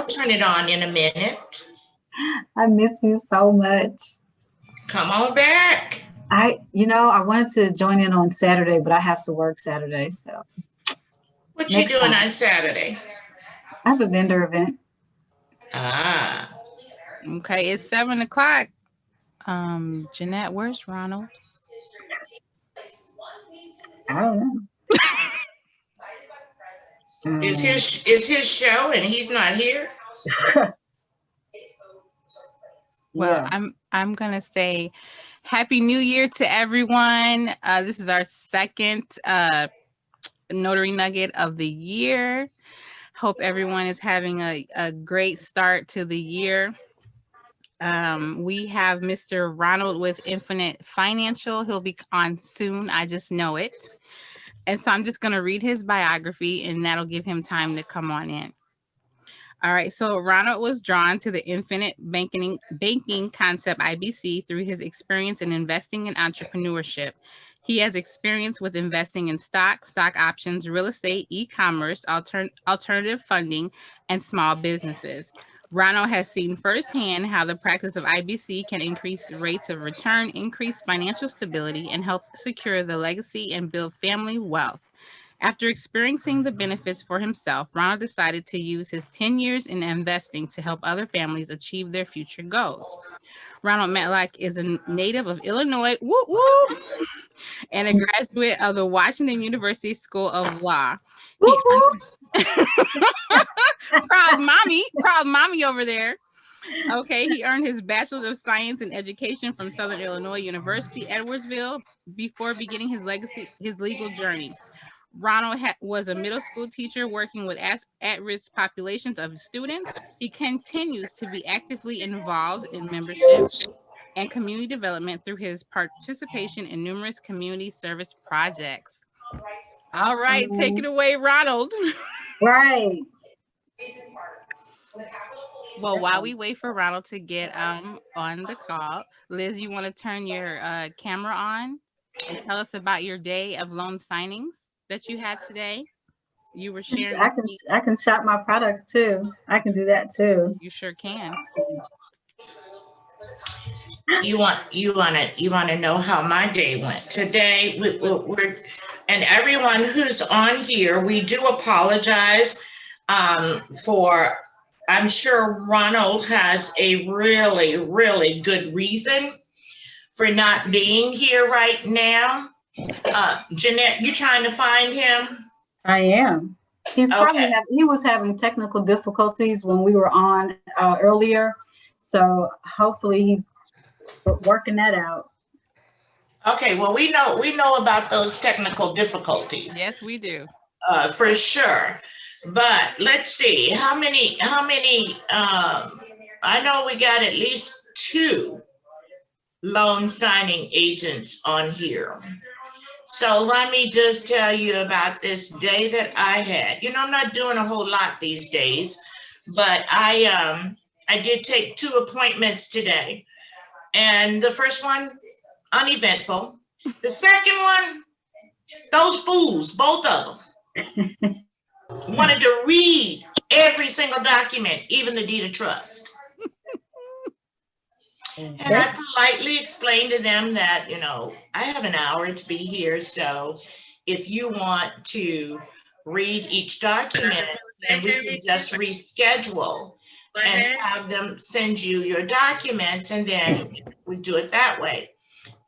turn it on in a minute. I miss you so much. Come on back. I wanted to join in on Saturday, but I have to work Saturday. So What you next doing time. on Saturday? I have a vendor event. Ah. Okay, it's 7 o'clock. Jeanette, where's Ronald? I don't know. Is his show and he's not here? Well, Yeah. I'm gonna say Happy New Year to everyone. This is our second Notary Nugget of the year. Hope everyone is having a great start to the year. We have Mr. Ronald with Infinite Financial. He'll be on soon. I just know it. And so I'm just going to read his biography, and that'll give him time to come on in. All right. So Ronald was drawn to the infinite banking concept IBC through his experience in investing and entrepreneurship. He has experience with investing in stock options, real estate, e-commerce, alternative funding, and small businesses. Ronald has seen firsthand how the practice of IBC can increase rates of return, increase financial stability, and help secure the legacy and build family wealth. After experiencing the benefits for himself, Ronald decided to use his 10 years in investing to help other families achieve their future goals. Ronald Madlock is a native of Illinois, woo woo, and a graduate of the Washington University School of Law. Proud mommy over there. Okay, he earned his Bachelor of Science in Education from Southern Illinois University, Edwardsville, before beginning his legal journey. Ronald was a middle school teacher working with at-risk populations of students. He continues to be actively involved in membership and community development through his participation in numerous community service projects. All right, take it away, Ronald. Right. Well, while we wait for Ronald to get on the call, Liz, you want to turn your camera on and tell us about your day of loan signings that you had today? You were sharing. I can shop my products too. I can do that too. You sure can. You want to know how my day went today? We're and everyone who's on here, we do apologize for. I'm sure Ronald has a really, really good reason for not being here right now. Jeanette, you trying to find him? I am. He's Okay. He was having technical difficulties when we were on earlier. So hopefully he's working that out. Okay, well, we know about those technical difficulties. Yes, we do. For sure. But let's see, how many, I know we got at least 2 loan signing agents on here. So let me just tell you about this day that I had. I'm not doing a whole lot these days, but I did take 2 appointments today. And the first one, uneventful. The second one, those fools, both of them, wanted to read every single document, even the deed of trust. And I politely explained to them that, I have an hour to be here. So if you want to read each document, then we can just reschedule and have them send you your documents, and then we do it that way.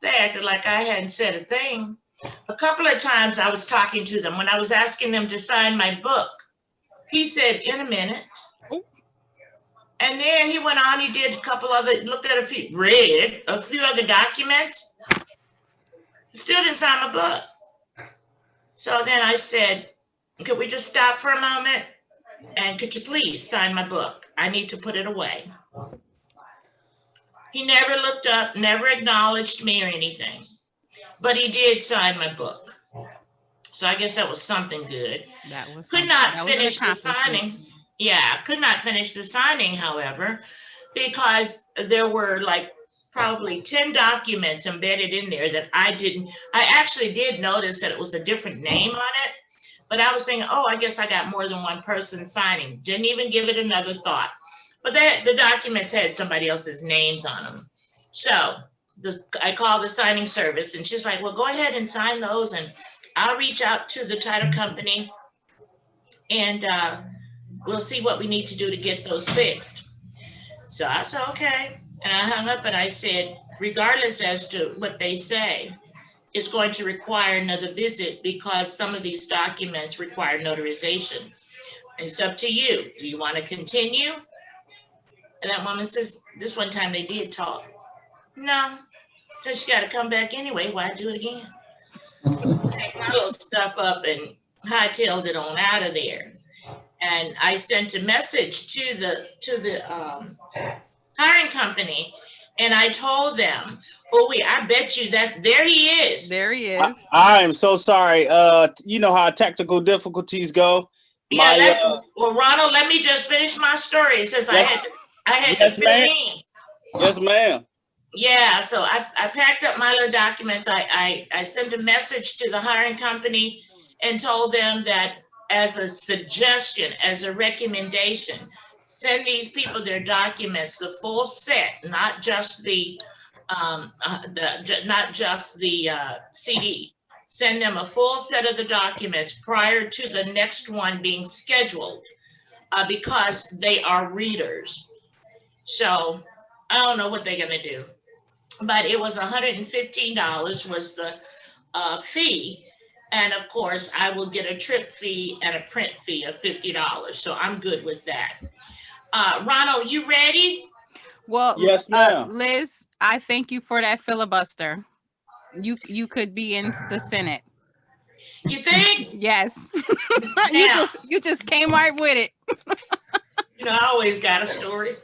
They acted like I hadn't said a thing. A couple of times I was talking to them when I was asking them to sign my book. He said, in a minute. And then he went on, he did read a few other documents. Still didn't sign my book. So then I said, could we just stop for a moment? And could you please sign my book? I need to put it away. He never looked up, never acknowledged me or anything, but he did sign my book. So I guess that was something good. Could not finish the signing. Yeah, could not finish the signing, however, because there were like probably 10 documents embedded in there that I actually did notice that it was a different name on it, But I was thinking, oh, I guess I got more than one person signing. Didn't even give it another thought. But the documents had somebody else's names on them. So I called the signing service and she's like, well, go ahead and sign those and I'll reach out to the title company and we'll see what we need to do to get those fixed. So I said, okay. And I hung up and I said, regardless as to what they say, it's going to require another visit because some of these documents require notarization. It's up to you. Do you want to continue? And that woman says, this one time they did talk. No, since you got to come back anyway, why do it again? Take my little stuff up and hightailed it on out of there. And I sent a message to the hiring company, and I told them, "Oh, I bet you that there he is." There he is. I am so sorry. You know how technical difficulties go. Well, Ronald, let me just finish my story. Since yes. I had to fill in. Yes, ma'am. Yeah, so I packed up my little documents. I sent a message to the hiring company and told them that as a suggestion, as a recommendation, send these people their documents, the full set, not just the CD. Send them a full set of the documents prior to the next one being scheduled because they are readers. So I don't know what they're gonna do, but it was $115 was the fee. And of course, I will get a trip fee and a print fee of $50. So I'm good with that. Ronald, you ready? Well, yes, ma'am. Liz, I thank you for that filibuster. You could be in the Senate. You think? Yes. Now, you just came right with it. You know, I always got a story.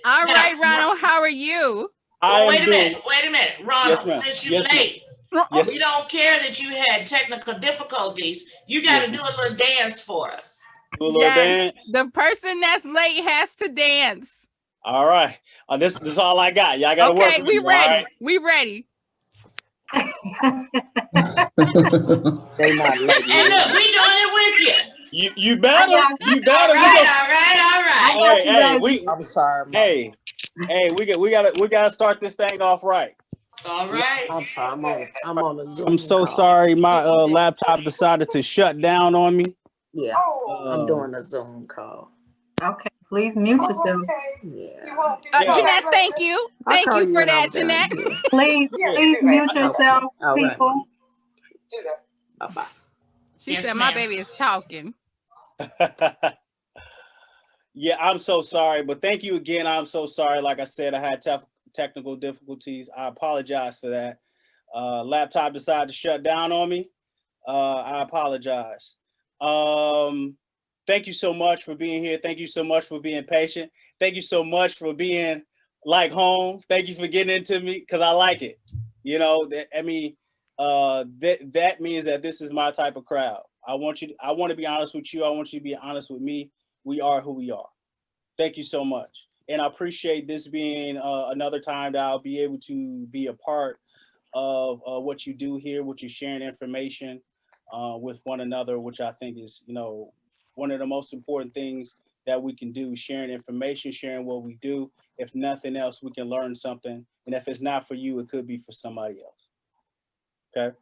All right, Ronald, how are you? Well, wait a minute, Ronald. Yes, since you're late, we don't care that you had technical difficulties. You got to do a little dance for us. Do a little dance. The person that's late has to dance. All right. This is all I got. Y'all got to work with we me, ready. right? We ready. They not late. And look, we doing it with you. You better. You better. All right. Hey, I'm sorry. Mom. Hey, we gotta start this thing off right. All right. I'm sorry. I'm on a Zoom. I'm so sorry. My laptop decided to shut down on me. Yeah, I'm doing a Zoom call. Okay, please mute yourself. Yeah. Jeanette, thank you. Thank you for that, Jeanette. Please mute yourself, people. Bye-bye. She said my baby is talking. Yeah, I'm so sorry, but thank you again. I'm so sorry. Like I said, I had technical difficulties. I apologize for that. Laptop decided to shut down on me. I apologize. Thank you so much for being here. Thank you so much for being patient. Thank you so much for being like home. Thank you for getting into me because I like it. You know, that means that this is my type of crowd. I want to be honest with you. I want you to be honest with me. We are who we are. Thank you so much. And I appreciate this being another time that I'll be able to be a part of what you do here, what you're sharing information with one another, which I think is, one of the most important things that we can do, sharing information, sharing what we do. If nothing else, we can learn something. And if it's not for you, it could be for somebody else. Okay.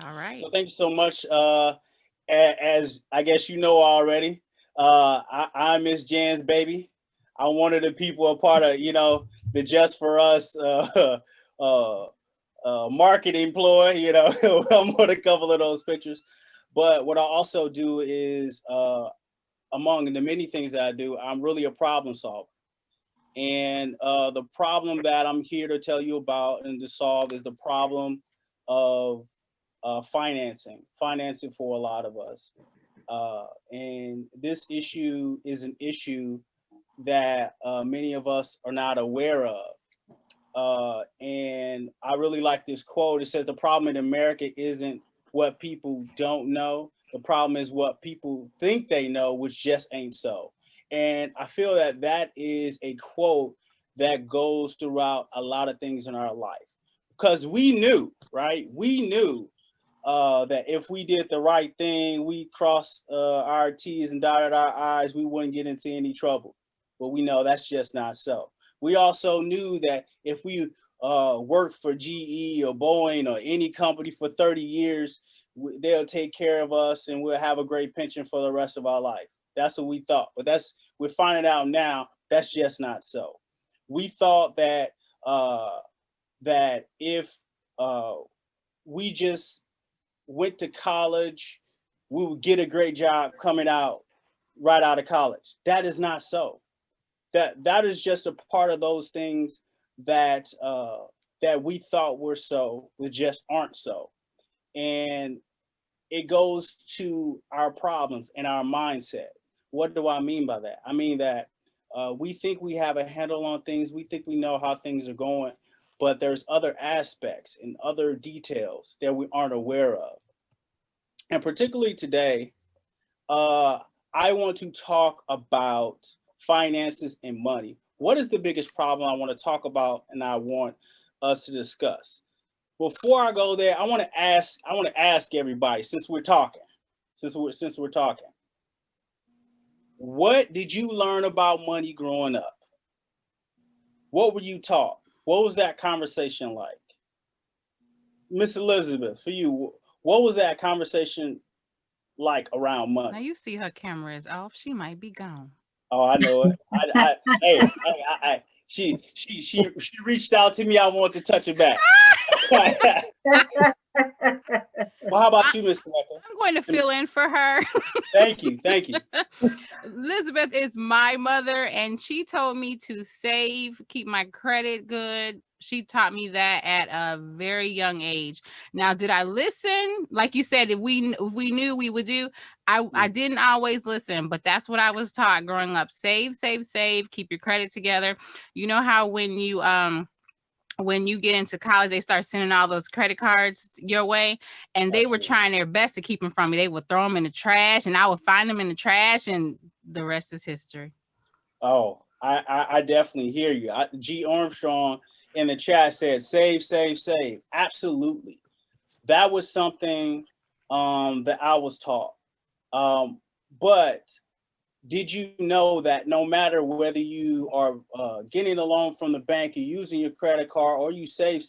All right. So thank you so much. As I guess you know already, I'm Miss Jan's baby. I'm one of the people a part of, the Just For Us marketing ploy. I'm on a couple of those pictures. But what I also do is, among the many things that I do, I'm really a problem solver. And the problem that I'm here to tell you about and to solve is the problem of financing for a lot of us. And this issue is an issue that many of us are not aware of. And I really like this quote. It says, the problem in America isn't what people don't know. The problem is what people think they know, which just ain't so. And I feel that that is a quote that goes throughout a lot of things in our life. Because we knew, right? We knew that if we did the right thing, we crossed our T's and dotted our I's, we wouldn't get into any trouble. But we know that's just not so. We also knew that if we worked for GE or Boeing or any company for 30 years, they'll take care of us and we'll have a great pension for the rest of our life. That's what we thought. But we're finding out now that's just not so. We thought that that if we just went to college, we would get a great job coming out right out of college. That is not so. That is just a part of those things that that we thought were so, that just aren't so. And it goes to our problems and our mindset. What do I mean by that? I mean that we think we have a handle on things. We think we know how things are going, but there's other aspects and other details that we aren't aware of. And particularly today, I want to talk about finances and money. What is the biggest problem I want to talk about and I want us to discuss? Before I go there, I want to ask everybody, since we're talking, what did you learn about money growing up? What were you taught? What was that conversation like? Miss Elizabeth, for you, what was that conversation like around money? Now you see her camera is off. She might be gone. Oh, I know it. She reached out to me. I wanted to touch it back. Well, how about you, Miss Rebecca? I'm going to fill in for her. Thank you. Elizabeth is my mother, and she told me to save, keep my credit good. She taught me that at a very young age. Now, did I listen? Like you said, if we knew, we would do. I didn't always listen, but that's what I was taught growing up. Save, keep your credit together. You know how when you get into college, they start sending all those credit cards your way, and they were trying their best to keep them from me. They would throw them in the trash, and I would find them in the trash, and the rest is history. Oh, I definitely hear you. G. Armstrong in the chat said, save. Absolutely. That was something that I was taught. But did you know that no matter whether you are getting a loan from the bank, you're using your credit card, or you save,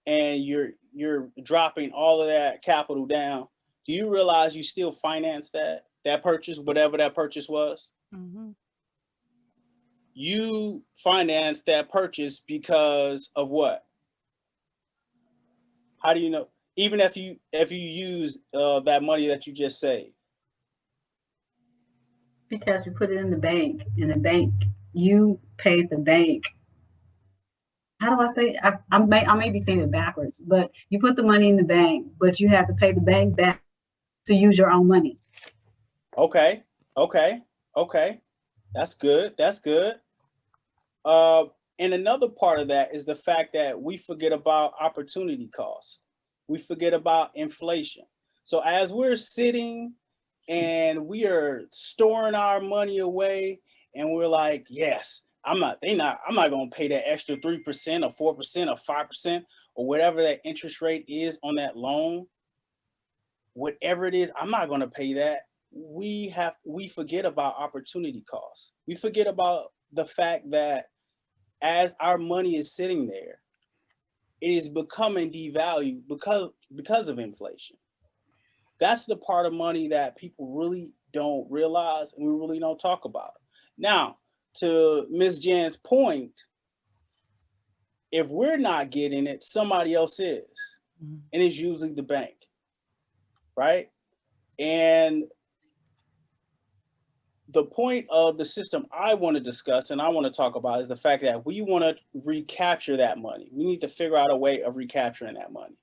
and you're dropping all of that capital down, do you realize you still finance that purchase, whatever that purchase was? Mm-hmm. You finance that purchase because of what? How do you know? Even if you use that money that you just saved. Because you put it in the bank, you paid the bank. How do I say? I may be saying it backwards, but you put the money in the bank, but you have to pay the bank back to use your own money. Okay. That's good. And another part of that is the fact that we forget about opportunity costs. We forget about inflation. So as we're sitting and we are storing our money away, and we're like, yes, I'm not going to pay that extra 3% or 4% or 5% or whatever that interest rate is on that loan. Whatever it is, I'm not going to pay that. We forget about opportunity costs. We forget about the fact that as our money is sitting there, it is becoming devalued because of inflation. That's the part of money that people really don't realize and we really don't talk about. Now, to Ms. Jan's point, if we're not getting it, somebody else is. Mm-hmm. And it's usually the bank, right? And the point of the system I want to discuss and I want to talk about is the fact that we want to recapture that money. We need to figure out a way of recapturing that money.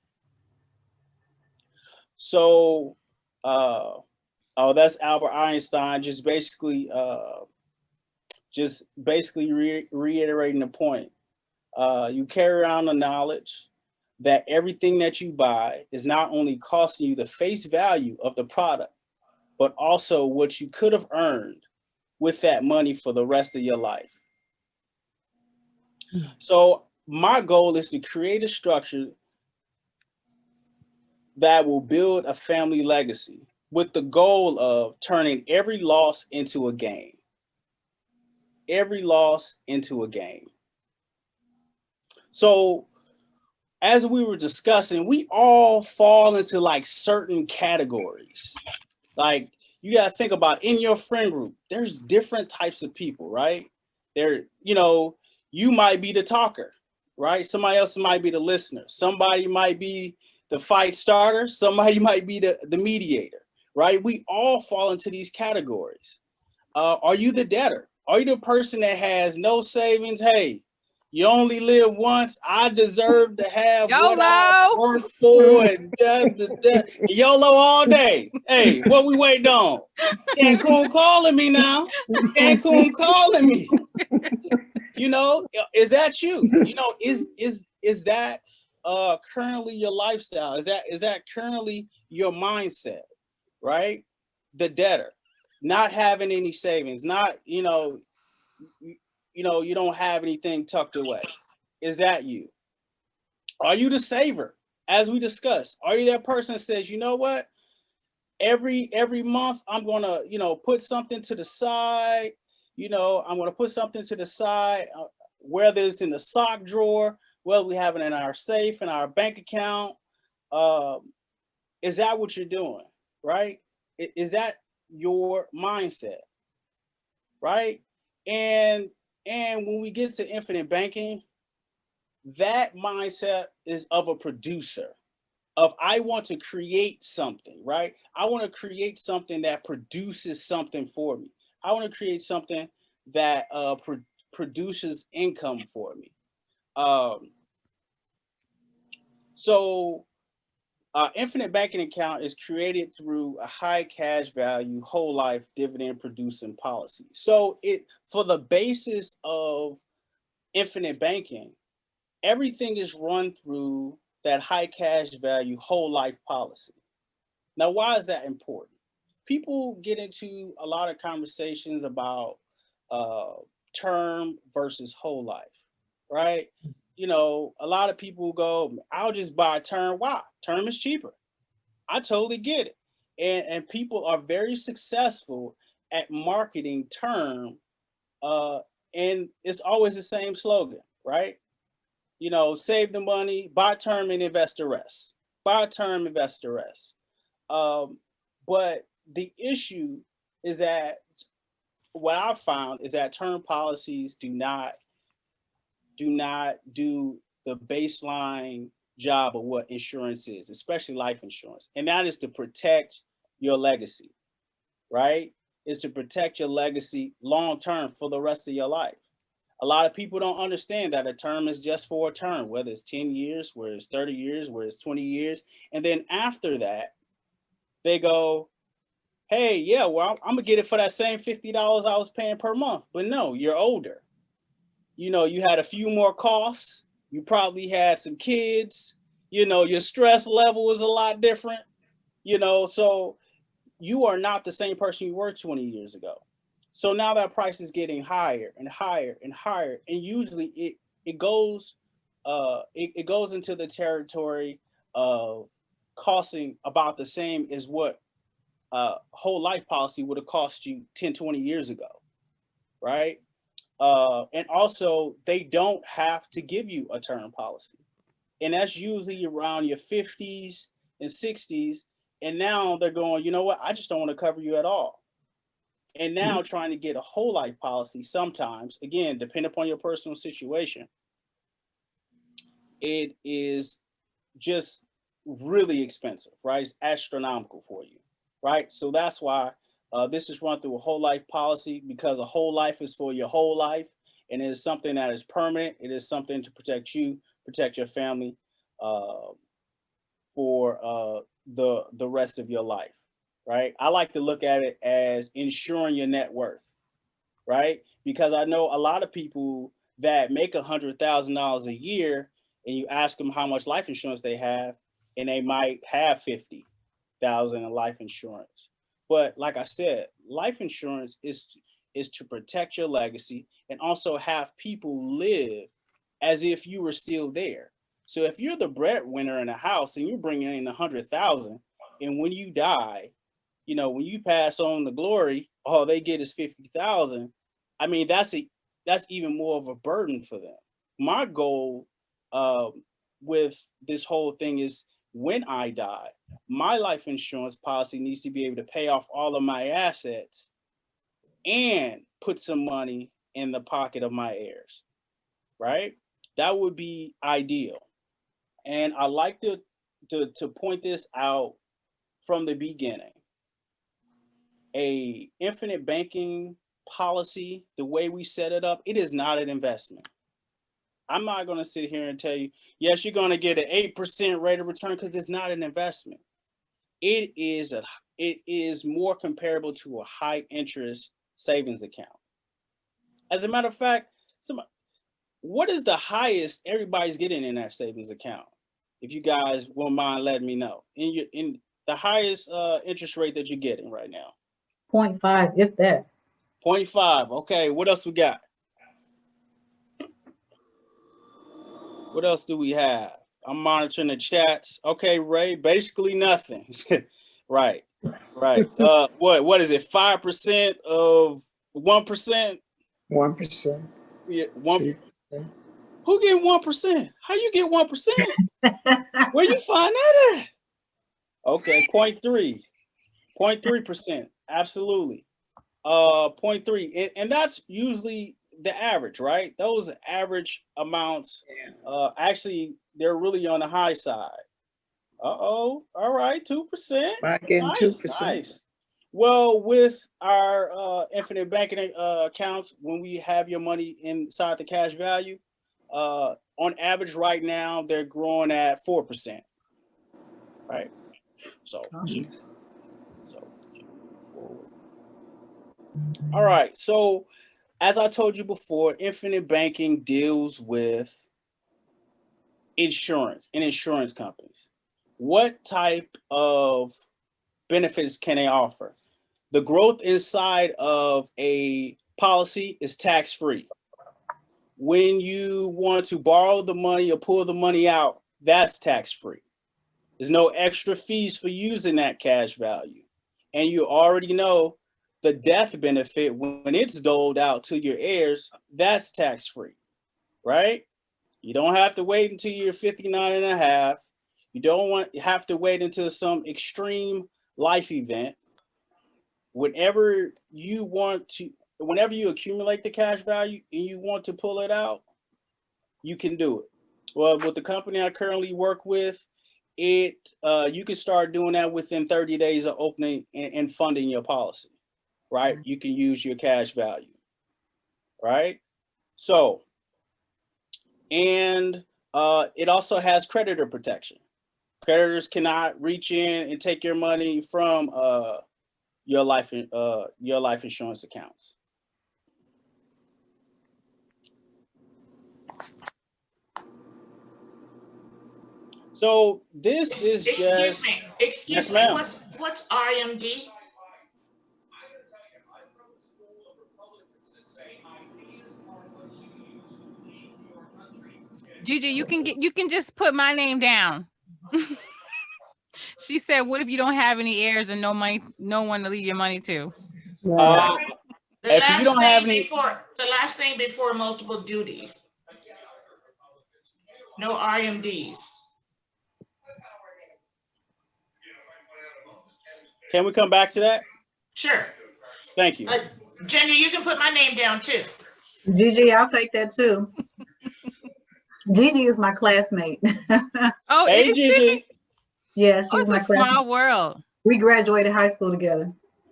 So, that's Albert Einstein just basically reiterating the point. You carry around the knowledge that everything that you buy is not only costing you the face value of the product, but also what you could have earned with that money for the rest of your life. So my goal is to create a structure that will build a family legacy with the goal of turning every loss into a gain. Every loss into a gain. So as we were discussing, we all fall into like certain categories. Like you got to think about in your friend group, there's different types of people, right? There, you might be the talker, right? Somebody else might be the listener. Somebody might be the fight starter. Somebody might be the mediator, right? We all fall into these categories. Are you the debtor? Are you the person that has no savings? Hey, you only live once. I deserve to have what I YOLO. worked for and YOLO all day. Hey, what we waiting on? Cancun calling me now. Cancun calling me. Is that you? Is that currently your lifestyle? Is that currently your mindset? Right? The debtor, not having any savings, not you don't have anything tucked away. Is that you? Are you the saver? As we discussed, are you that person that says, you know what? Every month I'm gonna put something to the side. I'm gonna put something to the side, whether it's in the sock drawer, whether we have it in our safe, in our bank account. Is that what you're doing? Right? Is that your mindset? Right? And when we get to infinite banking, that mindset is of a producer. Of I want to create something, right? I want to create something that produces something for me. I want to create something that produces income for me. So infinite banking account is created through a high cash value, whole life dividend producing policy. So for the basis of infinite banking, everything is run through that high cash value, whole life policy. Now, why is that important? People get into a lot of conversations about term versus whole life, right? A lot of people go, I'll just buy term. Why? Term is cheaper. I totally get it. And people are very successful at marketing term. And it's always the same slogan, right? Save the money, buy term and invest the rest. Buy term, invest the rest. But the issue is that what I've found is that term policies do not do the baseline job of what insurance is, especially life insurance. And that is to protect your legacy, right? Is to protect your legacy long term for the rest of your life. A lot of people don't understand that a term is just for a term, whether it's 10 years, whether it's 30 years, whether it's 20 years. And then after that, they go, hey, yeah, well, I'm gonna get it for that same $50 I was paying per month. But no, you're older. You had a few more costs. You probably had some kids. Your stress level was a lot different. So you are not the same person you were 20 years ago. So now that price is getting higher and higher and higher, and usually it goes into the territory of costing about the same as what whole life policy would have cost you 10, 20 years ago, right? And also, they don't have to give you a term policy. And that's usually around your 50s and 60s. And now they're going, you know what? I just don't want to cover you at all. And now trying to get a whole life policy sometimes, again, depending upon your personal situation, it is just really expensive, right? It's astronomical for you, right? So that's why this is run through a whole life policy, because a whole life is for your whole life, and it is something that is permanent. It is something to protect you, protect your family for the rest of your life, right? I like to look at it as insuring your net worth, right? Because I know a lot of people that make $100,000 a year, and you ask them how much life insurance they have, and they might have 50,000 in life insurance. But like I said, life insurance is to protect your legacy and also have people live as if you were still there. So if you're the breadwinner in a house and you're bringing in 100,000, and when you die, you know, when you pass on the glory, all they get is 50,000. I mean, that's even more of a burden for them. My goal with this whole thing is when I die, my life insurance policy needs to be able to pay off all of my assets and put some money in the pocket of my heirs, right? That would be ideal. And I like to point this out from the beginning. A infinite banking policy, the way we set it up, it is not an investment. I'm not going to sit here and tell you, yes, you're going to get an 8% rate of return, because it's not an investment. It is more comparable to a high interest savings account. As a matter of fact, what is the highest everybody's getting in that savings account? If you guys won't mind letting me know, in the highest interest rate that you're getting right now. 0.5, if that. 0.5. Okay, what else we got? What else do we have? I'm monitoring the chats. Okay, Ray, basically nothing. Right. What is it? 5% of 1%? 1%. Yeah, 2%. Who getting 1%? How you get 1%? Where you find that at? Okay, 0.3%. Absolutely. 0.3, and that's usually the average, right? Those average amounts, actually, they're really on the high side. All right, 2%. Getting Nice, 2%. nice. Well, with our infinite banking accounts, when we have your money inside the cash value, on average right now, they're growing at 4%, right? So all right. So as I told you before, infinite banking deals with insurance and insurance companies. What type of benefits can they offer? The growth inside of a policy is tax-free. When you want to borrow the money or pull the money out, that's tax-free. There's no extra fees for using that cash value. And you already know the death benefit, when it's doled out to your heirs, that's tax-free, right? You don't have to wait until you're 59 and a half. You don't have to wait until some extreme life event. Whenever you accumulate the cash value and you want to pull it out, you can do it. Well, with the company I currently work with, you can start doing that within 30 days of opening and funding your policy, right? You can use your cash value, right? So, and it also has creditor protection. Creditors cannot reach in and take your money from your life insurance accounts. So this is excuse me. Yes, ma'am. What's RMD? Gigi, you can just put my name down. She said, "What if you don't have any heirs and no money, no one to leave your money to?" The last thing before multiple duties. No RMDs. Can we come back to that? Sure. Thank you. Ginger, you can put my name down too. Gigi, I'll take that too. Gigi is my classmate. Oh, hey, Gigi. Yeah, she's my classmate. Small world. We graduated high school together.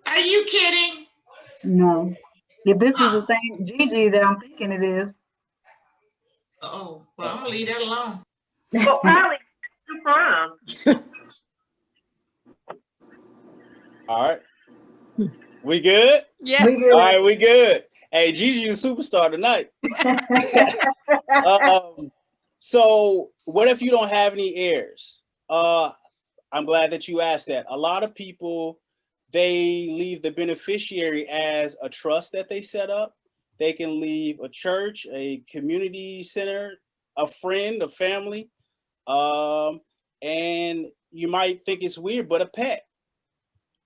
Are you kidding? No. If this is the same Gigi that I'm thinking it is. Oh, well, I'm gonna leave that alone. Well, probably from. All right. We good? Yes. We good. All right, we good. Hey, Gigi, you superstar tonight. So what if you don't have any heirs? I'm glad that you asked that. A lot of people, they leave the beneficiary as a trust that they set up. They can leave a church, a community center, a friend, a family. And you might think it's weird, but a pet.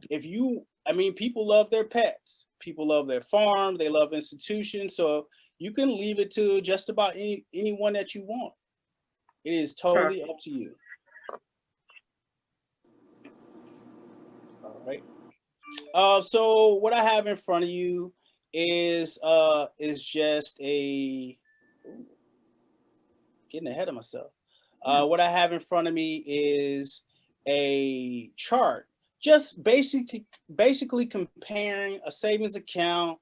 People love their pets. People love their farm. They love institutions. So you can leave it to just about anyone that you want. It is totally up to you. All right. So what I have in front of you is just getting ahead of myself. What I have in front of me is a chart, just basically comparing a savings account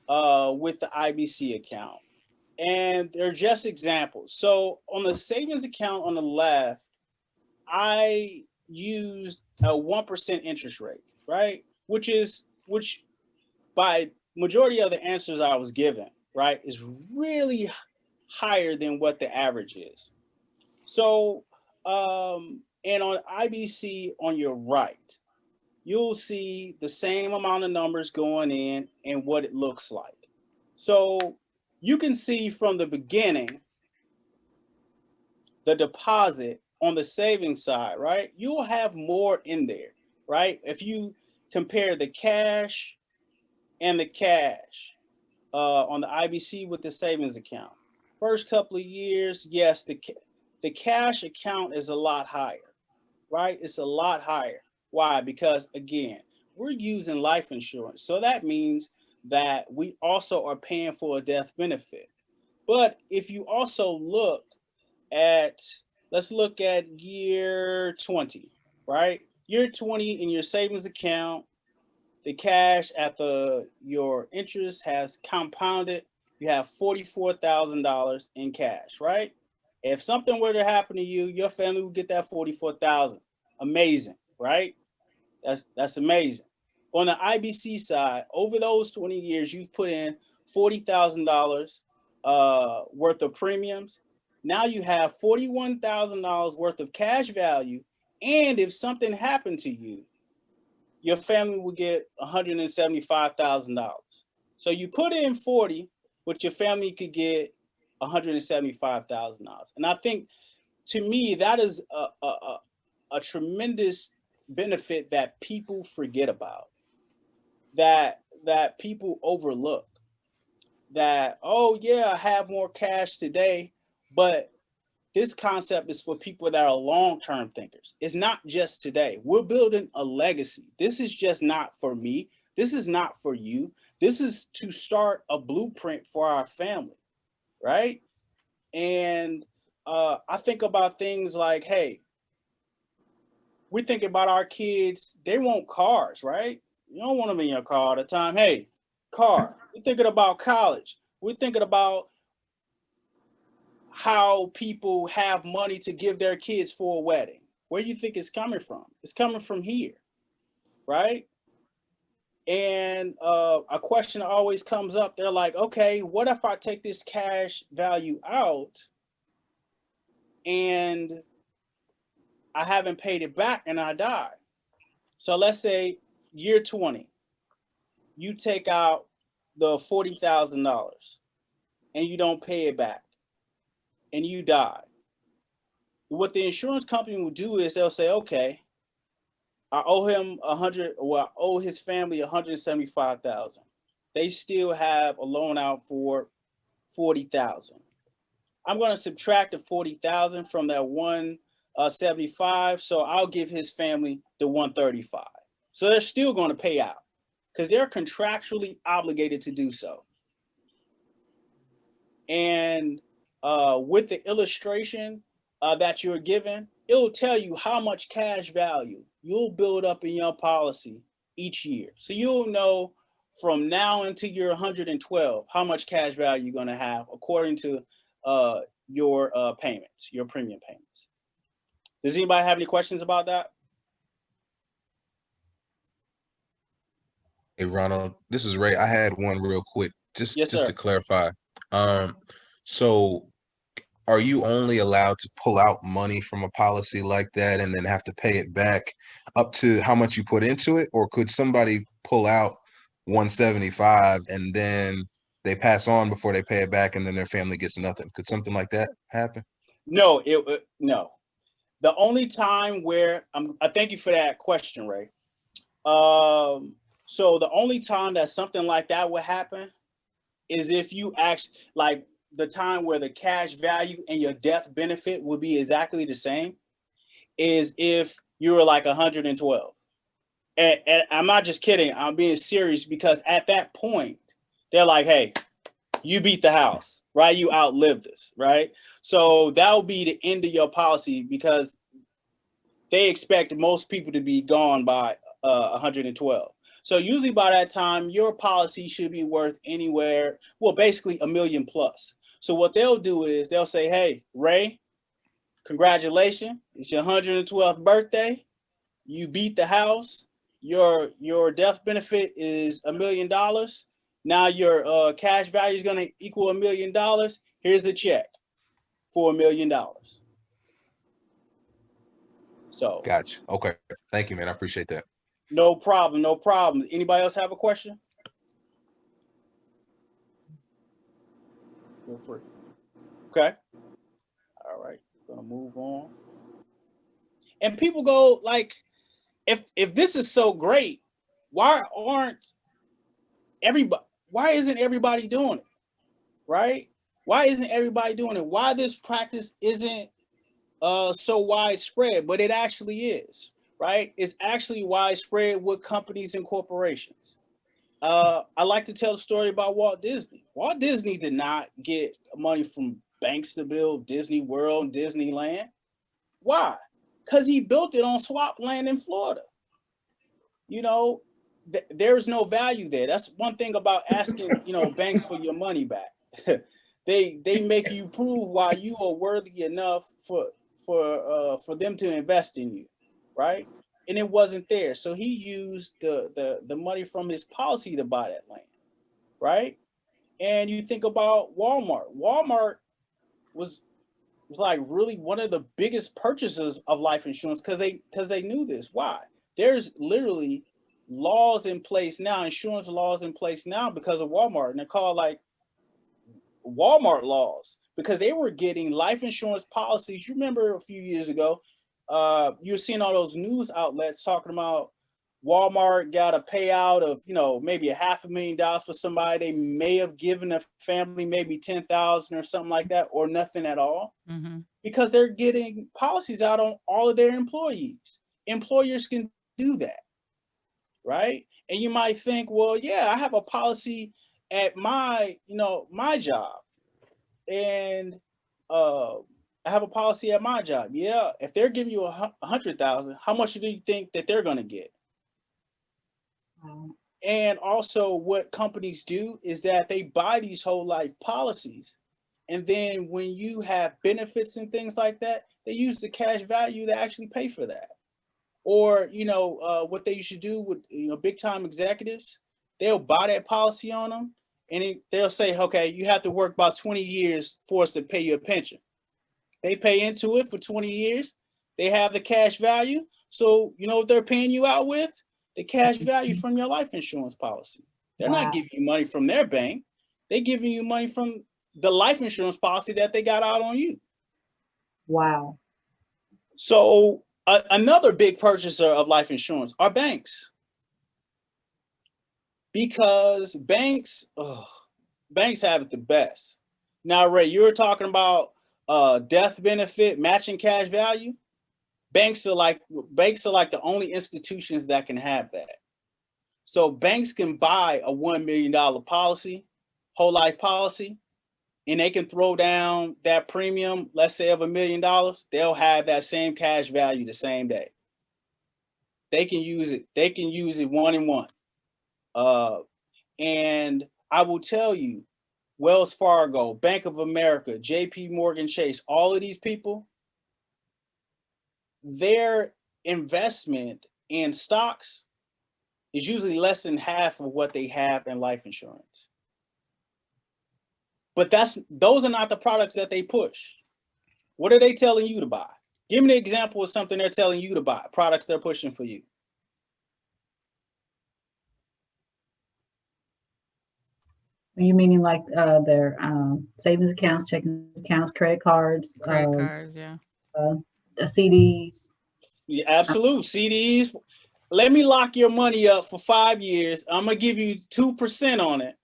with the IBC account. And they're just examples. So on the savings account on the left, I used a 1% interest rate, right? Which by majority of the answers I was given, right, is really higher than what the average is. So, and on IBC on your right, you'll see the same amount of numbers going in and what it looks like. So you can see from the beginning, the deposit on the savings side, right? You'll have more in there, right? If you compare the cash and the cash on the IBC with the savings account, first couple of years, yes, the cash account is a lot higher, right? It's a lot higher. Why? Because again, we're using life insurance. So that means that we also are paying for a death benefit. But if you also look at, let's look at year 20, right? Year 20 in your savings account, the cash at your interest has compounded. You have $44,000 in cash, right? If something were to happen to you, your family would get that $44,000. Amazing, right? That's amazing. On the IBC side, over those 20 years, you've put in $40,000 worth of premiums. Now you have $41,000 worth of cash value. And if something happened to you, your family will get $175,000. So you put in 40, but your family could get $175,000. And I think, to me, that is a tremendous benefit that people forget about, that people overlook. That, oh yeah, I have more cash today, but this concept is for people that are long-term thinkers. It's not just today. We're building a legacy. This is just not for me. This is not for you. This is to start a blueprint for our family, right? And I think about things like, hey, we're thinking about our kids. They want cars, right? You don't want them in your car all the time. Hey, car. We're thinking about college. We're thinking about how people have money to give their kids for a wedding. Where do you think it's coming from? It's coming from here, right? And a question always comes up. They're like, okay, what if I take this cash value out and I haven't paid it back and I die? So let's say year 20, you take out the $40,000 and you don't pay it back and you die. What the insurance company will do is they'll say, okay, I owe him I owe his family $175,000. They still have a loan out for $40,000. I'm going to subtract the $40,000 from that $175,000, so I'll give his family the $135,000. So they're still going to pay out because they're contractually obligated to do so. And with the illustration that you're given, it'll tell you how much cash value you'll build up in your policy each year. So you'll know from now until you're 112 how much cash value you're going to have according to your payments, your premium payments. Does anybody have any questions about that? Hey, Ronald, this is Ray. I had one real quick, just Yes, sir. to clarify. So are you only allowed to pull out money from a policy like that and then have to pay it back up to how much you put into it? Or could somebody pull out 175 and then they pass on before they pay it back and then their family gets nothing? Could something like that happen? No, no. The only time where I thank you for that question, Ray. So the only time that something like that would happen is if you actually, like, the time where the cash value and your death benefit would be exactly the same is if you were like 112. And I'm not just kidding, I'm being serious, because at that point, they're like, hey, you beat the house, right? You outlived us, right? So that'll be the end of your policy, because they expect most people to be gone by 112. So usually by that time, your policy should be worth anywhere, well, basically $1 million plus. So what they'll do is they'll say, hey, Ray, congratulations, it's your 112th birthday. You beat the house. Your death benefit is $1 million. Now your cash value is going to equal $1 million. Here's the check for $1 million. So Gotcha. Okay. Thank you, man. I appreciate that. no problem. No problem. Anybody else have a question? Feel free. Okay. All right. Gonna move on. And people go like, if this is so great, why isn't everybody doing it? Right? Why isn't everybody doing it? Why this practice isn't so widespread? But it actually is, right? It's actually widespread with companies and corporations. I like to tell the story about Walt Disney. Walt Disney did not get money from banks to build Disney World, Disneyland. Why? Because he built it on swamp land in Florida. You know, there's no value there. That's one thing about asking, banks for your money back. They make you prove why you are worthy enough for them to invest in you, right? And it wasn't there. So he used the money from his policy to buy that land, right? And you think about Walmart. Walmart was like really one of the biggest purchasers of life insurance because they knew this. Why? There's literally laws in place now, insurance laws in place now because of Walmart, and they're called like Walmart laws, because they were getting life insurance policies. You remember a few years ago, you were seeing all those news outlets talking about Walmart got a payout of, maybe $500,000 for somebody. They may have given a family maybe 10,000 or something like that, or nothing at all, because they're getting policies out on all of their employees. Employers can do that, right? And you might think, well, yeah, I have a policy at my job, and I have a policy at my job. Yeah, if they're giving you 100,000, how much do you think that they're going to get? And also what companies do is that they buy these whole life policies. And then when you have benefits and things like that, they use the cash value to actually pay for that. Or, what they used to do with, big time executives, they'll buy that policy on them, and they'll say, okay, you have to work about 20 years for us to pay you a pension. They pay into it for 20 years. They have the cash value. So, what they're paying you out with? The cash value from your life insurance policy. They're not giving you money from their bank. They're giving you money from the life insurance policy that they got out on you. Wow. So another big purchaser of life insurance are banks. Because banks have it the best. Now, Ray, you were talking about death benefit, matching cash value. Banks are like the only institutions that can have that. So banks can buy a $1 million policy, whole life policy, and they can throw down that premium, let's say of $1 million. They'll have that same cash value the same day. They can use it. They can use it one and one. And I will tell you, Wells Fargo, Bank of America, JP Morgan Chase, all of these people, their investment in stocks is usually less than half of what they have in life insurance. But those are not the products that they push. What are they telling you to buy? Give me an example of something they're telling you to buy, products they're pushing for you. Are you meaning like their savings accounts, checking accounts, credit cards? Credit cards, yeah. CDs. Yeah, absolute CDs. Let me lock your money up for 5 years. I'm gonna give you 2% on it,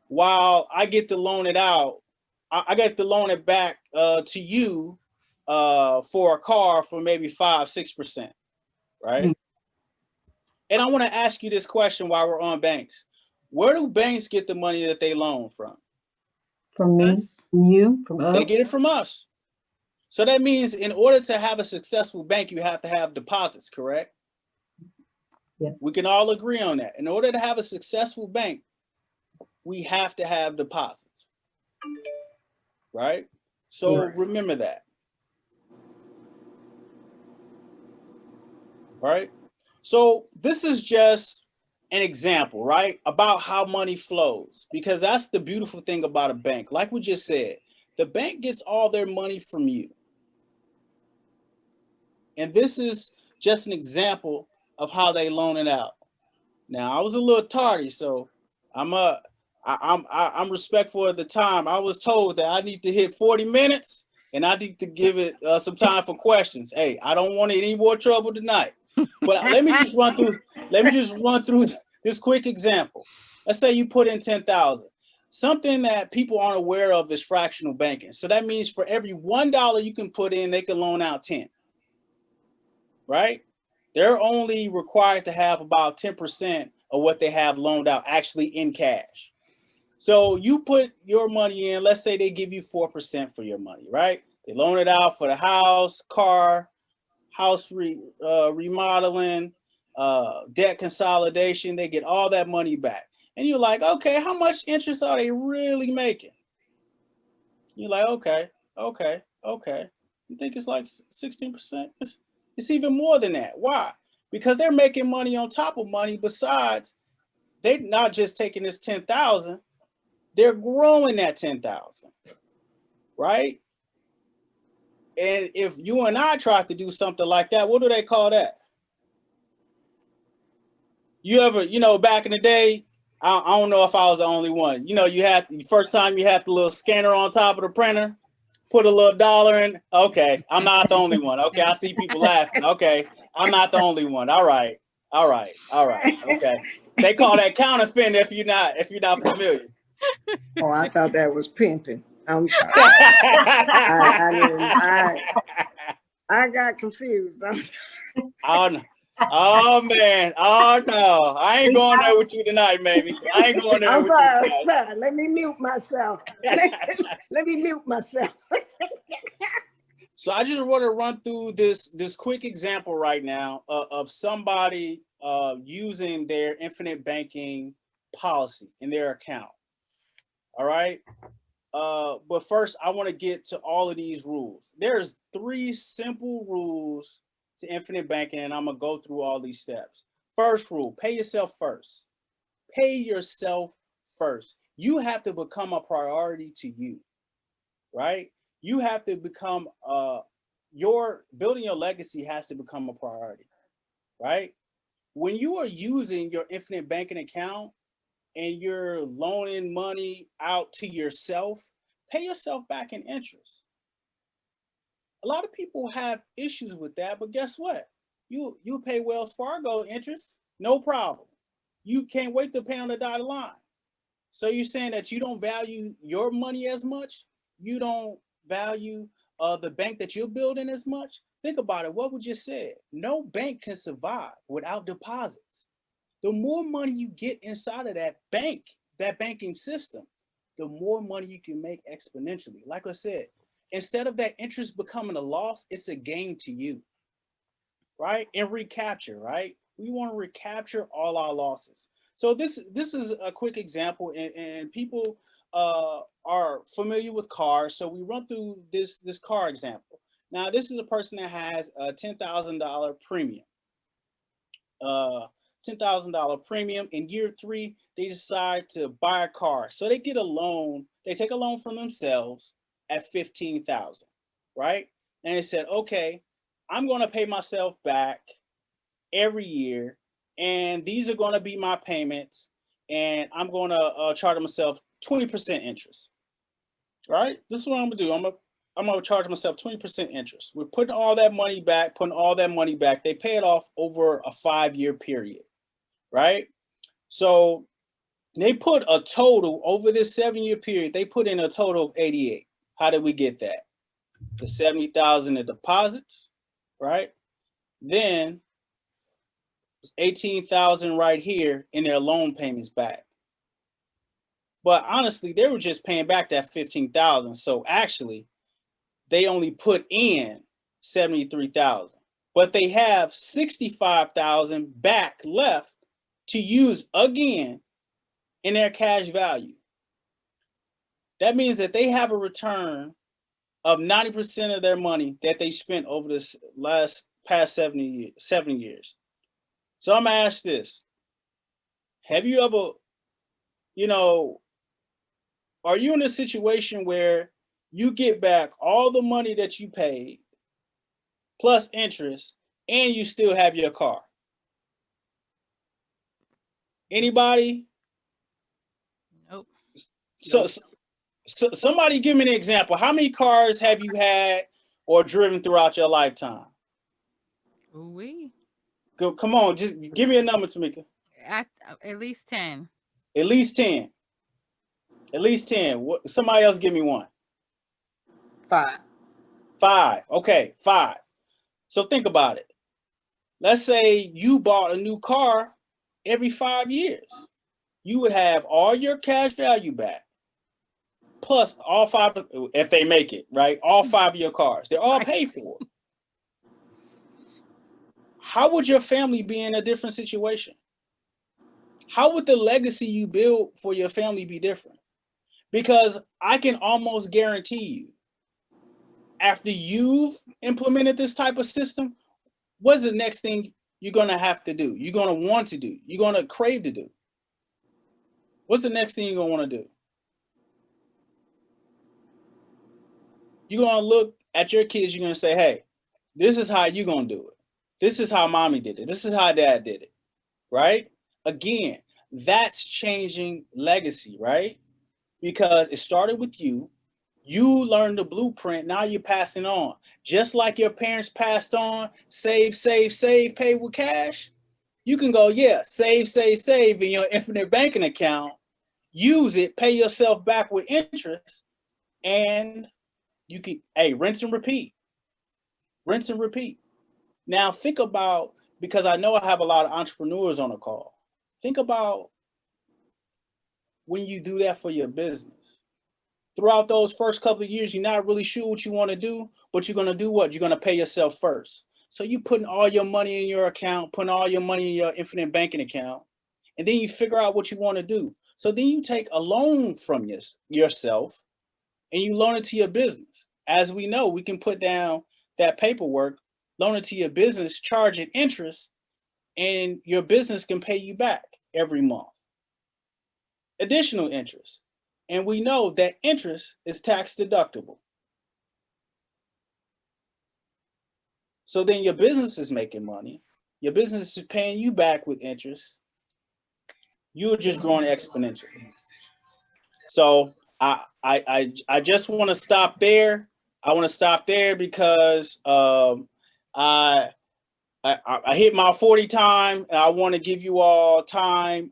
while I get to loan it out. I get to loan it back to you for a car for maybe 5-6%, right? Mhm. And I want to ask you this question while we're on banks. Where do banks get the money that they loan from? From me, Us. from you, from us. They get it from us. So that means in order to have a successful bank, you have to have deposits, correct? Yes. We can all agree on that. In order to have a successful bank, we have to have deposits, right? So Yes. remember that, right? So this is just an example, right, about how money flows, because that's the beautiful thing about a bank. Like we just said, the bank gets all their money from you. And this is just an example of how they loan it out. Now, I was a little tardy, so I'm respectful of the time. I was told that I need to hit 40 minutes and I need to give it some time for questions. Hey, I don't want any more trouble tonight. But let me just run through this quick example. Let's say you put in 10,000. Something that people aren't aware of is fractional banking. So that means for every $1 you can put in, they can loan out 10. Right? They're only required to have about 10% of what they have loaned out actually in cash. So you put your money in, let's say they give you 4% for your money, right? They loan it out for the house, car, house remodeling, debt consolidation. They get all that money back. And you're like, okay, how much interest are they really making? You're like, okay. You think it's like 16%? It's even more than that. Why? Because they're making money on top of money. Besides, they're not just taking this 10,000, they're growing that 10,000, right? And if you and I tried to do something like that, what do they call that? You ever, back in the day, I don't know if I was the only one. You had the first time you had the little scanner on top of the printer, put a little dollar in. Okay, I'm not the only one. Okay, I see people laughing. Okay, I'm not the only one. All right. Okay. They call that counterfeit if you're not familiar. Oh, I thought that was pimping. I'm sorry. I got confused. Oh man. Oh no. I ain't going there with you tonight, baby. I ain't going there I'm with sorry. you. Sorry. Let me mute myself. Let me mute myself. So I just want to run through this quick example right now of somebody using their infinite banking policy in their account. All right. But first, I want to get to all of these rules. There's 3 simple rules to infinite banking, and I'm going to go through all these steps. First rule, pay yourself first. Pay yourself first. You have to become a priority to you, right? You have to become, building your legacy has to become a priority, right? When you are using your infinite banking account and you're loaning money out to yourself, pay yourself back in interest. A lot of people have issues with that, but guess what? You pay Wells Fargo interest, no problem. You can't wait to pay on the dotted line. So you're saying that you don't value your money as much? You don't value the bank that you're building as much? Think about it. What we just said. No bank can survive without deposits. The more money you get inside of that bank, that banking system, the more money you can make exponentially. Like I said, instead of that interest becoming a loss, it's a gain to you, right? And recapture, right? We want to recapture all our losses. So this is a quick example, and people are familiar with cars. So we run through this car example. Now, this is a person that has a $10,000 premium. $10,000 premium. In year 3, they decide to buy a car. So they get a loan. They take a loan from themselves at $15,000, right? And they said, okay, I'm going to pay myself back every year, and these are going to be my payments, and I'm going to charge myself 20% interest, right? This is what I'm going to do. I'm I'm gonna charge myself 20% interest. We're putting all that money back, They pay it off over a 5-year period, right? So they put a total over this 7-year period, they put in a total of 88. How did we get that? The 70,000 in deposits, right? Then it's 18,000 right here in their loan payments back. But honestly, they were just paying back that 15,000. So actually, they only put in 73,000, but they have 65,000 back left to use again in their cash value. That means that they have a return of 90% of their money that they spent over this past 7 years. So I'm gonna ask this: have you ever, are you in a situation where you get back all the money that you paid plus interest and you still have your car? Anybody? Nope. So somebody give me an example. How many cars have you had or driven throughout your lifetime? Ooh-wee. Go, come on, just give me a number, Tamika. At least 10. At least 10. At least 10. Somebody else give me one. 5. 5. Okay, 5. So think about it. Let's say you bought a new car every 5 years. You would have all your cash value back, plus all 5, if they make it, right? All 5 of your cars. They're all paid for. How would your family be in a different situation? How would the legacy you build for your family be different? Because I can almost guarantee you, after you've implemented this type of system, what's the next thing you're going to have to do? You're going to want to do? You're going to crave to do? What's the next thing you're going to want to do? You're going to look at your kids, you're going to say, hey, this is how you're going to do it. This is how mommy did it. This is how dad did it, right? Again, that's changing legacy, right? Because it started with you. You learned the blueprint. Now you're passing on. Just like your parents passed on, save, save, save, pay with cash. You can go, yeah, save, save, save in your infinite banking account. Use it, pay yourself back with interest, and you can, rinse and repeat. Rinse and repeat. Now think about, because I know I have a lot of entrepreneurs on the call. Think about when you do that for your business. Throughout those first couple of years, you're not really sure what you want to do, but you're going to do what? You're going to pay yourself first. So you're putting all your money in your account, putting all your money in your infinite banking account, and then you figure out what you want to do. So then you take a loan from yourself and you loan it to your business. As we know, we can put down that paperwork, loan it to your business, charge it interest, and your business can pay you back every month. Additional interest. And we know that interest is tax deductible. So then your business is making money. Your business is paying you back with interest. You're just growing exponentially. So I just want to stop there. I want to stop there because I hit my 40 time, and I want to give you all time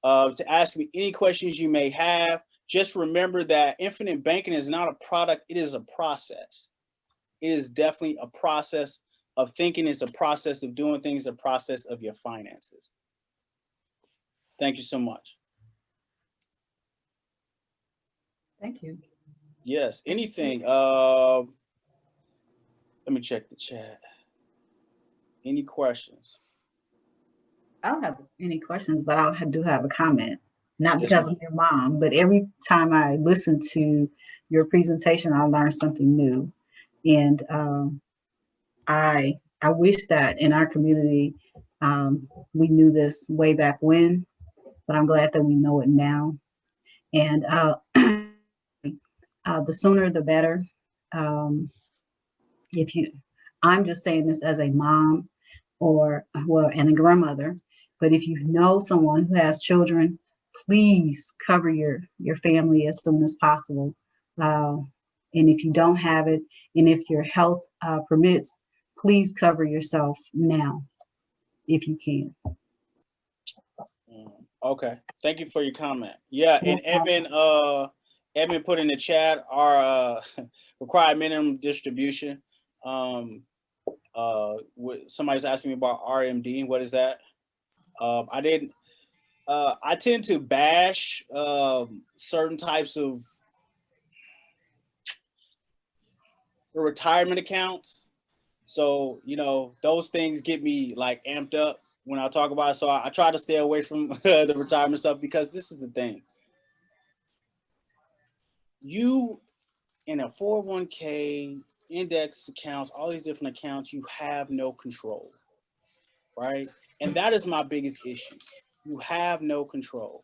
to ask me any questions you may have. Just remember that infinite banking is not a product, it is a process. It is definitely a process of thinking, it's a process of doing things, a process of your finances. Thank you so much. Thank you. Yes, anything. Let me check the chat. Any questions? I don't have any questions, but I do have a comment. Not Yes, because ma'am. I'm your mom, but every time I listen to your presentation, I learn something new. And I wish that in our community, we knew this way back when, but I'm glad that we know it now. And the sooner the better. I'm just saying this as a mom and a grandmother, but if you know someone who has children, please cover your family as soon as possible. And if you don't have it, and if your health permits, please cover yourself now if you can. Okay, thank you for your comment. Yeah, No and Edmund put in the chat our required minimum distribution. Somebody's asking me about RMD. What is that? I didn't. I tend to bash certain types of retirement accounts. So, you know, those things get me like amped up when I talk about it. So I try to stay away from the retirement stuff, because this is the thing. You, in a 401k, index accounts, all these different accounts, you have no control, right? And that is my biggest issue. You have no control.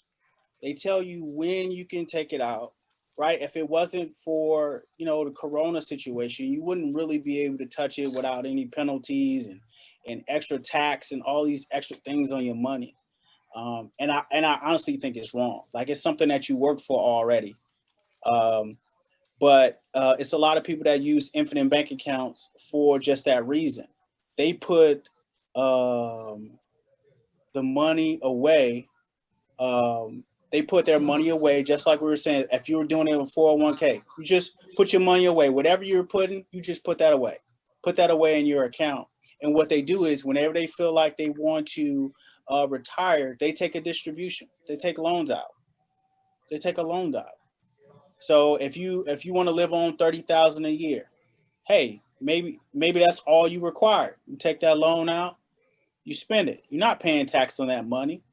They tell you when you can take it out, right? If it wasn't for, you know, the Corona situation, you wouldn't really be able to touch it without any penalties and extra tax and all these extra things on your money. And I honestly think it's wrong. Like, it's something that you worked for already. But it's a lot of people that use infinite bank accounts for just that reason. They put the money away. They put their money away, just like we were saying. If you were doing it with 401k, you just put your money away. Whatever you're putting, you just put that away. Put that away in your account. And what they do is, whenever they feel like they want to retire, they take a distribution. They take loans out. They take a loan out. So if you want to live on $30,000 a year, hey, maybe that's all you require. You take that loan out, you spend it. You're not paying tax on that money.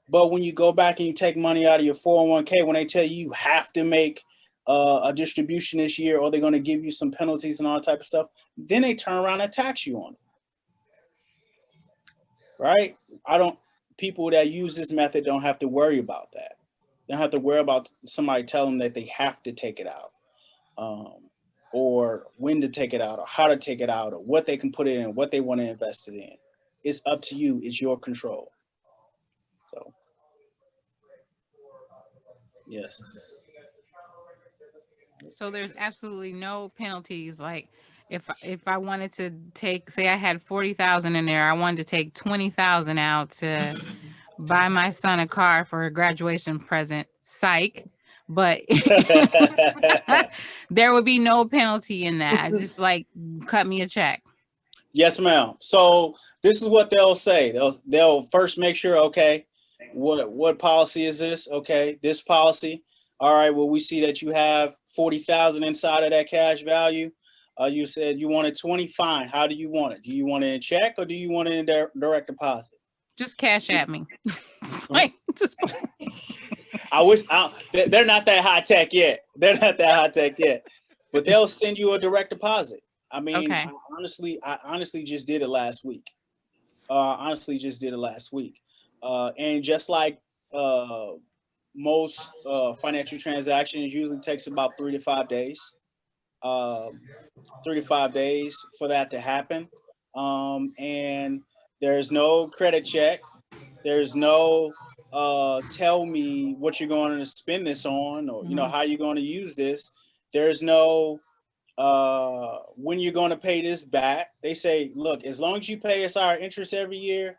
But when you go back and you take money out of your 401k, when they tell you you have to make a distribution this year, or they're going to give you some penalties and all that type of stuff, then they turn around and tax you on it. Right? People that use this method don't have to worry about that. They don't have to worry about somebody telling them that they have to take it out, or when to take it out, or how to take it out, or what they can put it in, what they want to invest it in. It's up to you. It's your control. So. Yes. So there's absolutely no penalties. Like, if I wanted to take, say I had 40,000 in there, I wanted to take 20,000 out to buy my son a car for a graduation present. Psych. But there would be no penalty in that. Just like, cut me a check. Yes, ma'am. So this is what they'll say. They'll first make sure, okay, what policy is this? Okay, this policy. All right, well, we see that you have 40,000 inside of that cash value. You said you wanted 20. Fine. How do you want it? Do you want it in check, or do you want it in direct deposit? Just cash at me. I wish they're not that high tech yet. They're not that high tech yet, but they'll send you a direct deposit. I mean, okay. I honestly just did it last week. And just like most financial transactions, usually takes about 3 to 5 days. 3 to 5 days for that to happen. And there's no credit check. There's no tell me what you're going to spend this on, or you know how you're going to use this. There's no when you're going to pay this back. They say, look, as long as you pay us our interest every year,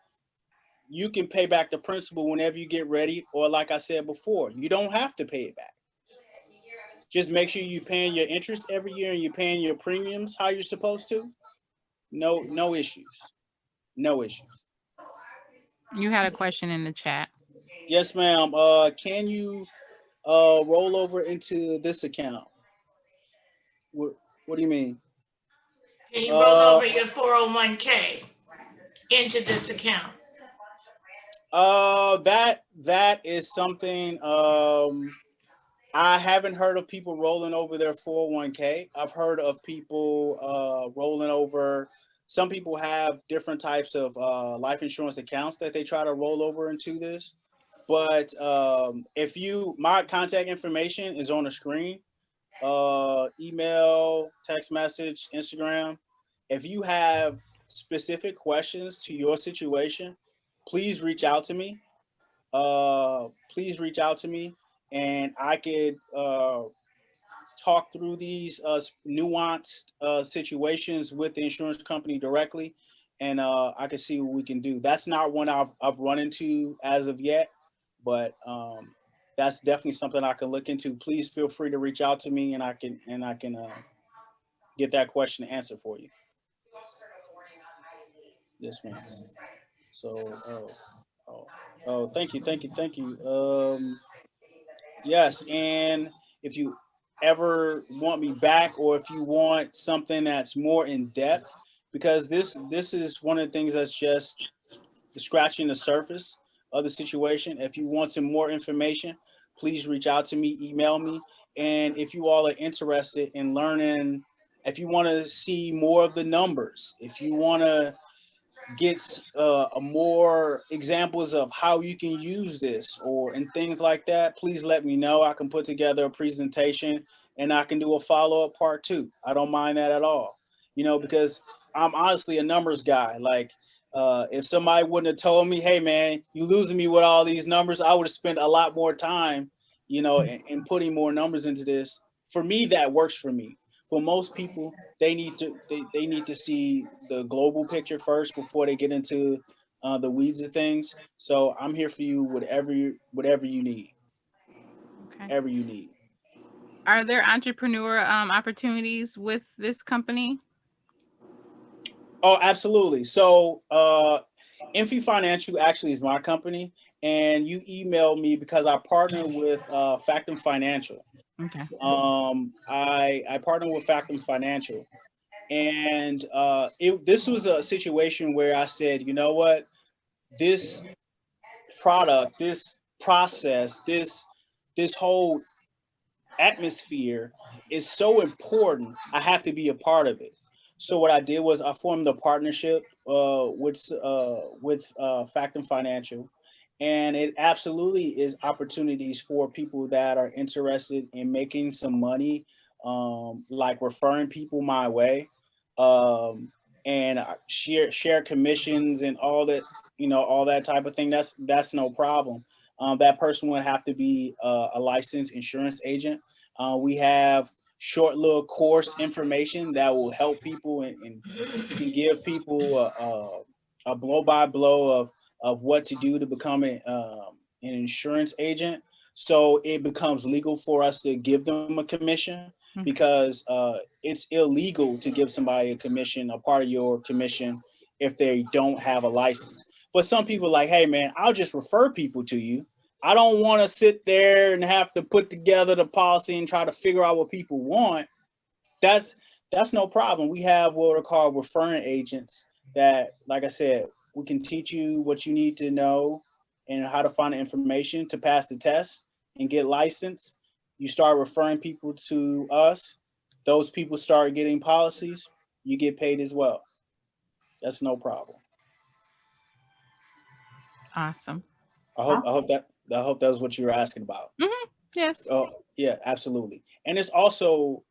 you can pay back the principal whenever you get ready. Or like I said before, you don't have to pay it back. Just make sure you're paying your interest every year and you're paying your premiums how you're supposed to. No issues. No issues. You had a question in the chat. Yes, ma'am. Can you roll over into this account? What do you mean? Can you roll over your 401k into this account? That is something I haven't heard of people rolling over their 401k. I've heard of people rolling over. Some people have different types of life insurance accounts that they try to roll over into this. But my contact information is on the screen. Email, text message, Instagram. If you have specific questions to your situation, please reach out to me. And I could talk through these nuanced situations with the insurance company directly, and I can see what we can do. That's not one I've run into as of yet, but that's definitely something I can look into. Please feel free to reach out to me, and I can get that question answered for you. Yes, ma'am. So, thank you. Yes, and if you ever want me back, or if you want something that's more in depth, because this is one of the things that's just scratching the surface of the situation. If you want some more information, please reach out to me, email me. And if you all are interested in learning, if you want to see more of the numbers, if you want to get more examples of how you can use this and things like that, please let me know. I can put together a presentation, and I can do a follow-up part 2. I don't mind that at all, because I'm honestly a numbers guy. Like, if somebody wouldn't have told me, hey man, you losing me with all these numbers, I would have spent a lot more time, in putting more numbers into this. For me, that works for me. For most people, they need to see the global picture first before they get into the weeds of things. So I'm here for you, whatever you need. Okay. Whatever you need. Are there entrepreneur opportunities with this company? Oh, absolutely. So Infi Financial actually is my company, and you emailed me because I partner with Factum Financial. Okay. I partner with Factum Financial, and this was a situation where I said, you know what, this product, this process, this whole atmosphere is so important. I have to be a part of it. So what I did was I formed a partnership with Factum Financial, and it absolutely is opportunities for people that are interested in making some money, like referring people my way, and share commissions and all that, all that type of thing. That's no problem. That person would have to be a licensed insurance agent. We have short little course information that will help people and can give people a blow by blow of what to do to become an insurance agent. So it becomes legal for us to give them a commission, because it's illegal to give somebody a commission, a part of your commission, if they don't have a license. But some people are like, hey man, I'll just refer people to you. I don't want to sit there and have to put together the policy and try to figure out what people want. That's no problem. We have what are called referring agents that, like I said, we can teach you what you need to know and how to find the information to pass the test and get licensed. You start referring people to us. Those people start getting policies. You get paid as well. That's no problem. Awesome. I hope that was what you were asking about. Mm-hmm. Yes. Oh, yeah, absolutely. And it's also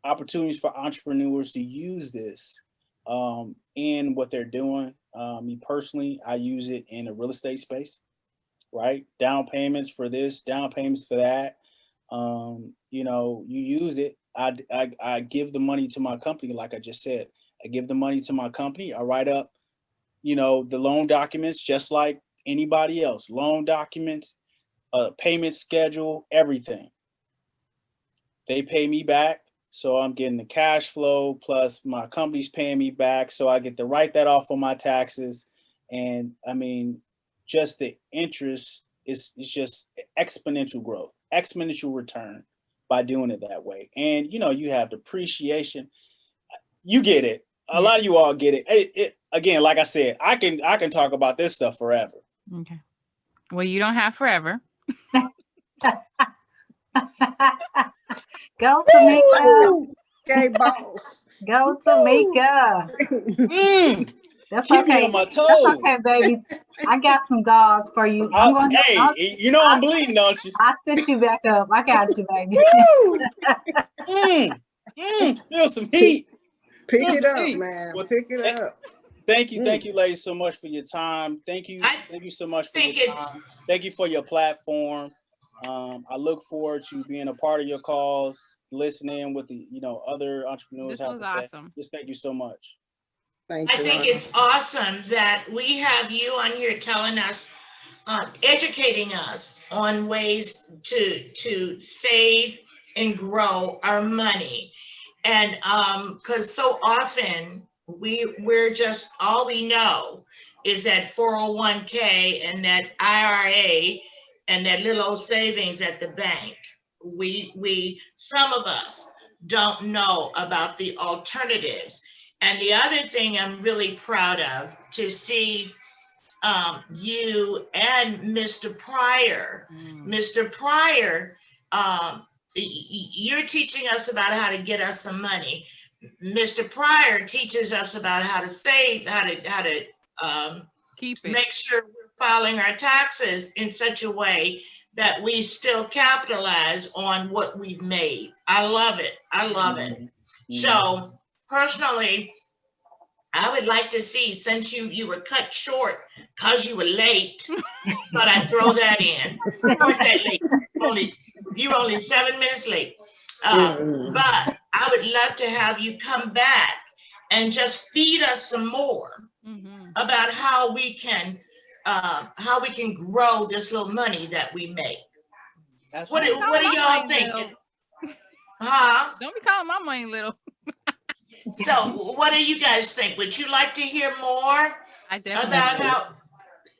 opportunities for entrepreneurs to use this in what they're doing. Me personally, I use it in the real estate space, right? Down payments for this, down payments for that. You use it. I give the money to my company, like I just said. I give the money to my company. I write up, the loan documents just like anybody else. Loan documents, payment schedule, everything. They pay me back, so I'm getting the cash flow, plus my company's paying me back, so I get to write that off on my taxes. And I mean, just the interest is just exponential growth, exponential return by doing it that way. And you have depreciation. You get it. A lot of you all get it. It again, like I said, I can talk about this stuff forever. Okay. Well, you don't have forever. Go Tamika. Okay, boss. Go Tamika. That's Keep okay. me on my toes. That's okay, baby. I got some gauze for you. I'm bleeding, don't you? I'll stitch you back up. I got you, baby. Feel some heat. Pick it up, man. Well, Pick it up. Thank you, ladies, so much for your time. Thank you so much for your time. Thank you for your platform. I look forward to being a part of your calls, listen in with the, other entrepreneurs This have was to say. awesome. Just thank you so much. Thank I you. think Ronald. it's awesome that we have you on here telling us, educating us on ways to save and grow our money. And because so often we're just, all we know is that 401k and that IRA and that little old savings at the bank. Some of us don't know about the alternatives. And the other thing I'm really proud of to see you and Mr. Pryor. Mr. Pryor, you're teaching us about how to get us some money. Mr. Pryor teaches us about how to save, how to Keep it. make sure we're filing our taxes in such a way that we still capitalize on what we've made. I love it. I love it. So personally, I would like to see, since you were cut short because you were late, but I throw that in. You weren't that late. You were only 7 minutes late. But I would love to have you come back and just feed us some more about how we can grow this little money that we make. What are y'all thinking? Huh? Don't be calling my money little. So what do you guys think? Would you like to hear more I definitely about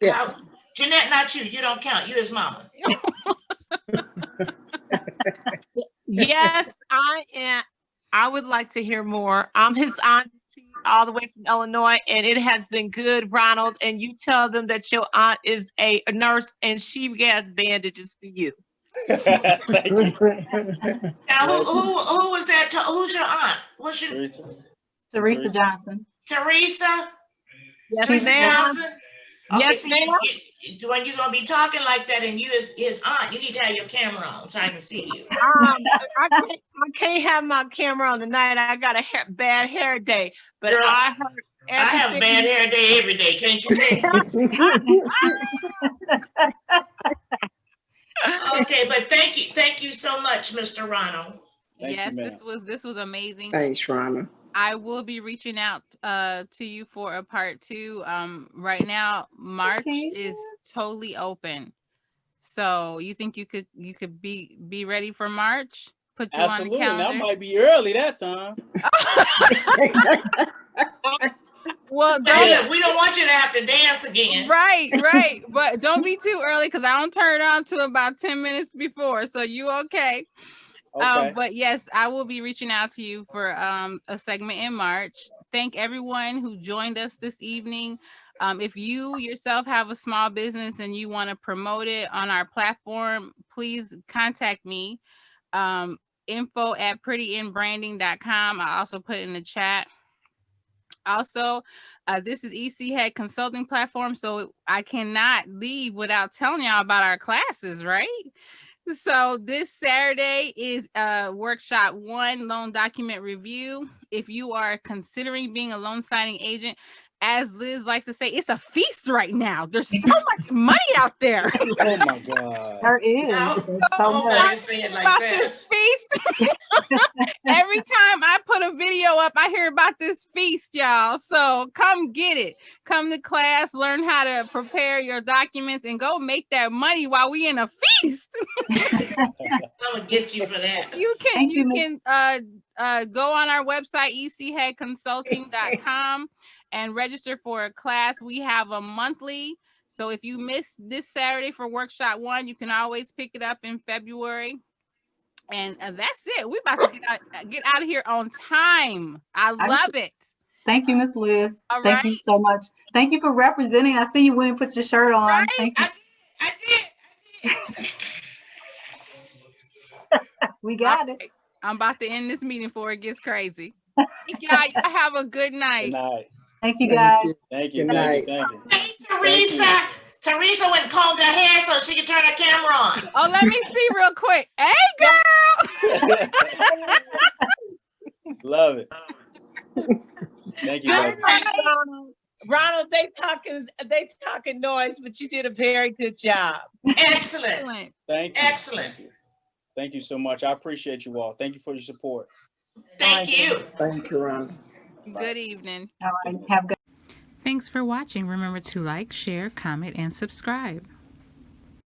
how Jeanette, not you, you don't count, you his mama. Yes, I am. I would like to hear more. I'm his auntie all the way from Illinois, and it has been good, Ronald. And you tell them that your aunt is a nurse and she has bandages for you. Thank you. Now, who was that? Who's your aunt? What's your Teresa Johnson. Teresa? Yes, Teresa ma'am. Johnson? Okay, Yes, so ma'am. when you're gonna be talking like that and you his aunt, you need to have your camera on so I can see you. I can't have my camera on tonight. I got a bad hair day, but Girl, I heard I have a bad hair day every day, can't you tell? Okay, but thank you so much, Mr. Ronald. Yes, this was amazing. Thanks, Ronald. I will be reaching out to you for a part 2. Right now, March is totally open. So you think you could be ready for March? Put you Absolutely. on the calendar. That might be early that time. Well, we don't want you to have to dance again. Right. But don't be too early because I don't turn it on till about 10 minutes before. So you okay? Okay. But yes, I will be reaching out to you for a segment in March. Thank everyone who joined us this evening. If you yourself have a small business and you want to promote it on our platform, please contact me. info@prettyinbranding.com. I also put in the chat. Also, this is EC Head Consulting Platform, so I cannot leave without telling y'all about our classes, right? So this Saturday is workshop 1, loan document review. If you are considering being a loan signing agent, as Liz likes to say, it's a feast right now. There's so much money out there. Oh my God. There is. There's so much. Say it like About that. this feast. Every time I put a video up, I hear about this feast, y'all. So come get it. Come to class, learn how to prepare your documents, and go make that money while we in a feast. I'm gonna get you for that. You can go on our website, echeadconsulting.com, and register for a class. We have a monthly. So if you miss this Saturday for workshop 1, you can always pick it up in February. And that's it. We're about to get out of here on time. I love it. Thank you, Miss Liz. All Thank you so much. Thank you for representing. I see you went and put your shirt on. Right? Thank you. I did. We got it. I'm about to end this meeting before it gets crazy. Thank y'all. Y'all have a good night. Good night. Thank you, guys. Thank you. Good night. Thank you. Hey, Teresa. Teresa went and combed her hair so she could turn her camera on. Oh, let me see real quick. Hey, girl. Love it. Thank you. Good night, Ronald, they talking noise, but you did a very good job. Excellent. Thank you. Excellent. Thank you. Thank you so much. I appreciate you all. Thank you for your support. Thank you. Thank you, Ronald. Good evening. All right, have a good Thanks for watching. Remember to like, share, comment, and subscribe.